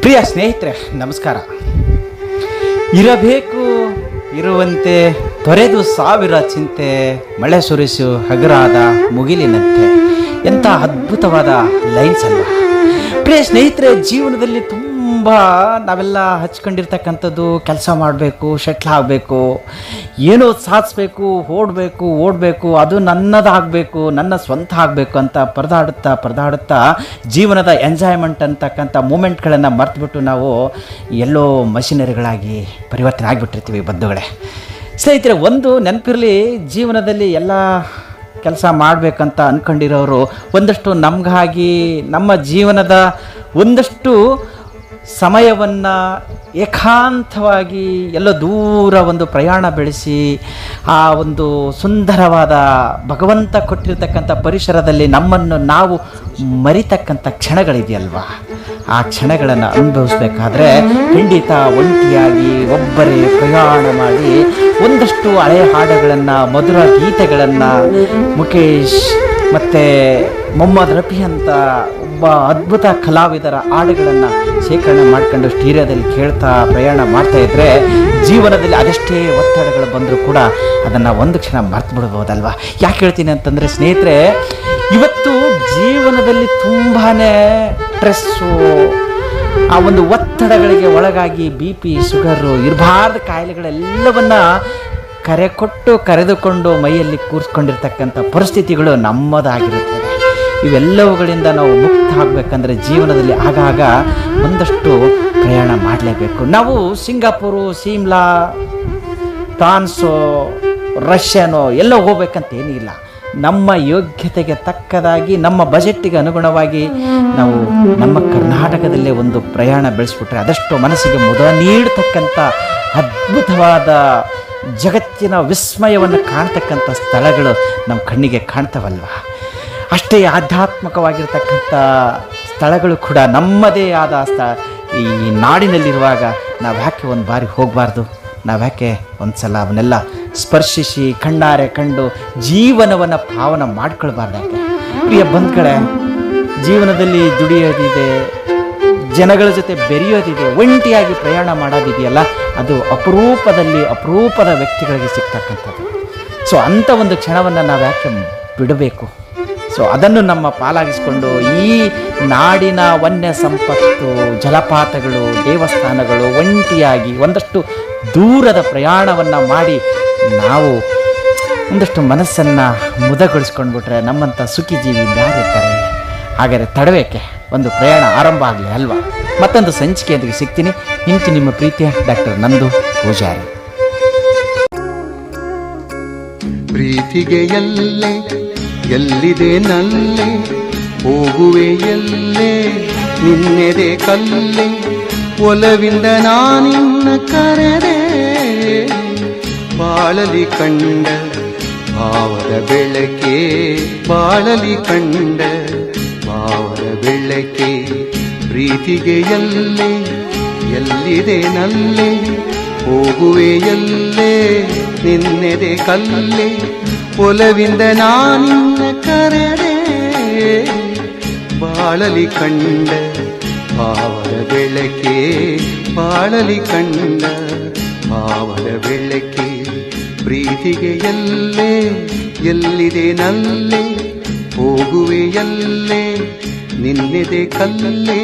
ಪ್ರಿಯ ಸ್ನೇಹಿತರೆ, ನಮಸ್ಕಾರ. ಇರಬೇಕು ಇರುವಂತೆ ತೊರೆದು ಸಾವಿರ ಚಿಂತೆ, ಮಳೆ ಸುರಿಸು ಹಗುರಾದ ಮುಗಿಲಿನಂತೆ. ಎಂಥ ಅದ್ಭುತವಾದ ಲೈನ್ಸ್ ಅಲ್ವಾ? ಪ್ರಿಯ ಸ್ನೇಹಿತರೆ, ಜೀವನದಲ್ಲಿ ತುಂಬ ನಾವೆಲ್ಲ ಹಚ್ಕೊಂಡಿರ್ತಕ್ಕಂಥದ್ದು ಕೆಲಸ ಮಾಡಬೇಕು, ಶೆಟ್ಲ್ ಆಗಬೇಕು, ಏನೋ ಸಾಧಿಸ್ಬೇಕು, ಓಡಬೇಕು, ಅದು ನನ್ನದಾಗಬೇಕು, ನನ್ನ ಸ್ವಂತ ಆಗಬೇಕು ಅಂತ ಪರದಾಡುತ್ತಾ ಜೀವನದ ಎಂಜಾಯ್ಮೆಂಟ್ ಅಂತಕ್ಕಂಥ ಮೂಮೆಂಟ್ಗಳನ್ನು ಮರೆತುಬಿಟ್ಟು ನಾವು ಎಲ್ಲೋ ಮಷಿನರಿಗಳಾಗಿ ಪರಿವರ್ತನೆ ಆಗಿಬಿಟ್ಟಿರ್ತೀವಿ ಬಂಧುಗಳೇ. ಸ್ನೇಹಿತರೆ, ಒಂದು ನೆನಪಿರಲಿ, ಜೀವನದಲ್ಲಿ ಎಲ್ಲ ಕೆಲಸ ಮಾಡಬೇಕಂತ ಅಂದ್ಕೊಂಡಿರೋರು ಒಂದಷ್ಟು ನಮಗಾಗಿ ನಮ್ಮ ಜೀವನದ ಒಂದಷ್ಟು ಸಮಯವನ್ನು ಏಕಾಂತವಾಗಿ ಎಲ್ಲೋ ದೂರ ಒಂದು ಪ್ರಯಾಣ ಬೆಳೆಸಿ ಆ ಒಂದು ಸುಂದರವಾದ ಭಗವಂತ ಕೊಟ್ಟಿರ್ತಕ್ಕಂಥ ಪರಿಸರದಲ್ಲಿ ನಮ್ಮನ್ನು ನಾವು ಮರಿತಕ್ಕಂಥ ಕ್ಷಣಗಳಿದೆಯಲ್ವಾ, ಆ ಕ್ಷಣಗಳನ್ನು ಅನುಭವಿಸ್ಬೇಕಾದ್ರೆ ಖಂಡಿತ ಒಂಟಿಯಾಗಿ ಒಬ್ಬರೇ ಪ್ರಯಾಣ ಮಾಡಿ ಒಂದಷ್ಟು ಹಳೆಯ ಹಾಡುಗಳನ್ನು, ಮಧುರ ಗೀತೆಗಳನ್ನು, ಮುಖೇಶ್ ಮತ್ತು ಮೊಹಮ್ಮದ್ ರಫಿ ಅಂತ ಒಬ್ಬ ಅದ್ಭುತ ಕಲಾವಿದರ ಹಾಡುಗಳನ್ನು ಶೇಖರಣೆ ಮಾಡ್ಕೊಂಡು ಸ್ಟೀರಿಯೋದಲ್ಲಿ ಕೇಳ್ತಾ ಪ್ರಯಾಣ ಮಾಡ್ತಾಯಿದ್ರೆ ಜೀವನದಲ್ಲಿ ಅದೆಷ್ಟೇ ಒತ್ತಡಗಳು ಬಂದರೂ ಕೂಡ ಅದನ್ನು ಒಂದು ಕ್ಷಣ ಮರ್ತು ಬಿಡ್ಬೋದಲ್ವ. ಯಾಕೆ ಹೇಳ್ತೀನಿ ಅಂತಂದರೆ ಸ್ನೇಹಿತರೆ, ಇವತ್ತು ಜೀವನದಲ್ಲಿ ತುಂಬಾ ಸ್ಟ್ರೆಸ್ಸು, ಆ ಒಂದು ಒತ್ತಡಗಳಿಗೆ ಒಳಗಾಗಿ BP, ಶುಗರು, ಇರಬಾರ್ದ ಕಾಯಿಲೆಗಳೆಲ್ಲವನ್ನ ಕರೆದುಕೊಂಡು ಮೈಯಲ್ಲಿ ಕೂರಿಸ್ಕೊಂಡಿರ್ತಕ್ಕಂಥ ಪರಿಸ್ಥಿತಿಗಳು ನಮ್ಮದಾಗಿರುತ್ತದೆ. ಇವೆಲ್ಲವುಗಳಿಂದ ನಾವು ಮುಕ್ತ ಆಗಬೇಕಂದ್ರೆ ಜೀವನದಲ್ಲಿ ಆಗಾಗ ಒಂದಷ್ಟು ಪ್ರಯಾಣ ಮಾಡಲೇಬೇಕು. ನಾವು ಸಿಂಗಾಪುರು, ಸಿಮ್ಲಾ, ಫ್ರಾನ್ಸು, ರಷ್ಯಾನೋ ಎಲ್ಲ ಹೋಗ್ಬೇಕಂತ ಏನಿಲ್ಲ. ನಮ್ಮ ಯೋಗ್ಯತೆಗೆ ತಕ್ಕದಾಗಿ, ನಮ್ಮ ಬಜೆಟ್ಟಿಗೆ ಅನುಗುಣವಾಗಿ ನಾವು ನಮ್ಮ ಕರ್ನಾಟಕದಲ್ಲೇ ಒಂದು ಪ್ರಯಾಣ ಬೆಳೆಸ್ಬಿಟ್ರೆ ಅದಷ್ಟು ಮನಸ್ಸಿಗೆ ಮುದ ನೀಡತಕ್ಕಂಥ ಅದ್ಭುತವಾದ ಜಗತ್ತಿನ ವಿಸ್ಮಯವನ್ನು ಕಾಣ್ತಕ್ಕಂಥ ಸ್ಥಳಗಳು ನಮ್ಮ ಕಣ್ಣಿಗೆ ಕಾಣ್ತವಲ್ವ. ಅಷ್ಟೇ ಆಧ್ಯಾತ್ಮಿಕವಾಗಿರ್ತಕ್ಕಂಥ ಸ್ಥಳಗಳು ಕೂಡ ನಮ್ಮದೇ ಆದ ಈ ನಾಡಿನಲ್ಲಿರುವಾಗ ನಾವು ಯಾಕೆ ಒಂದು ಬಾರಿ ಹೋಗಬಾರ್ದು? ನಾವು ಯಾಕೆ ಒಂದು ಸಲ ಅವನ್ನೆಲ್ಲ ಸ್ಪರ್ಶಿಸಿ ಕಣ್ಣಾರೆ ಕಂಡು ಜೀವನವನ್ನು ಪಾವನ ಮಾಡ್ಕೊಳ್ಬಾರ್ದು? ಯಾಕೆ ಪ್ರಿಯ ಬಂಧುಗಳೇ, ಜೀವನದಲ್ಲಿ ದುಡಿಯೋದಿದೆ, ಜನಗಳ ಜೊತೆ ಬೆರೆಯೋದಿದೆ, ಒಂಟಿಯಾಗಿ ಪ್ರಯಾಣ ಮಾಡೋದಿದೆಯಲ್ಲ, ಅದು ಅಪರೂಪದ ವ್ಯಕ್ತಿಗಳಿಗೆ ಸಿಗ್ತಕ್ಕಂಥದ್ದು. ಸೊ ಅಂಥ ಒಂದು ಕ್ಷಣವನ್ನು ನಾವು ಯಾಕೆ ಬಿಡಬೇಕು? ಸೊ ಅದನ್ನು ನಮ್ಮ ಪಾಲಾಗಿಸ್ಕೊಂಡು ಈ ನಾಡಿನ ವನ್ಯ ಸಂಪತ್ತು, ಜಲಪಾತಗಳು, ದೇವಸ್ಥಾನಗಳು, ಒಂಟಿಯಾಗಿ ಒಂದಷ್ಟು ದೂರದ ಪ್ರಯಾಣವನ್ನು ಮಾಡಿ ನಾವು ಒಂದಷ್ಟು ಮನಸ್ಸನ್ನು ಮುದಗೊಳಿಸ್ಕೊಂಡ್ಬಿಟ್ರೆ ನಮ್ಮಂಥ ಸುಖಿ ಜೀವಿ ಯಾರಿರ್ತಾರೆ? ಹಾಗಾದರೆ ತಡವೇಕೆ, ಒಂದು ಪ್ರಯಾಣ ಆರಂಭ ಆಗಲಿ ಅಲ್ವಾ? ಮತ್ತೊಂದು ಸಂಚಿಕೆಯೊಂದಿಗೆ ಸಿಗ್ತೀನಿ. ಇಂತು ನಿಮ್ಮ ಪ್ರೀತಿಯ ಡಾಕ್ಟರ್ ನಂದು ಪೂಜಾರಿ. ಪ್ರೀತಿಗೆ ಎಲ್ಲಿದೆ ನಲ್ಲೆ, ಹೋಗುವೆ ಎಲ್ಲೆ ನಿನ್ನೆದೆ ಕಲ್ಲೆ, ಒಲವಿಂದ ನಾನಿನ್ನ ಕರೆದೆ, ಬಾಳಲಿ ಕಂಡ ಭಾವದ ಬೆಳಕೆ, ಬಾಳಲಿ ಕಂಡ ಭಾವದ ಬೆಳಕೆ. ಪ್ರೀತಿಗೆ ಎಲ್ಲಿದೆ ನಲ್ಲೆ, ಹೋಗುವೆ ಎಲ್ಲೆ ನಿನ್ನೆದೆ ಕಲ್ಲೆ, ಒಲವಿಂದ ನಾನಿನ್ನ ಕರೆದೆ, ಬಾಳಲಿ ಕಂಡ ಭಾವದ ಬೆಳಕೆ, ಬಾಳಲಿ ಕಂಡ ಭಾವದ ಬೆಳಕೆ. ಪ್ರೀತಿಗೆ ಎಲ್ಲಿದೆ ನಲ್ಲೆ, ಹೋಗುವೆ ಎಲ್ಲೆ ನಿನ್ನೆದೆ ಕಲ್ಲೇ.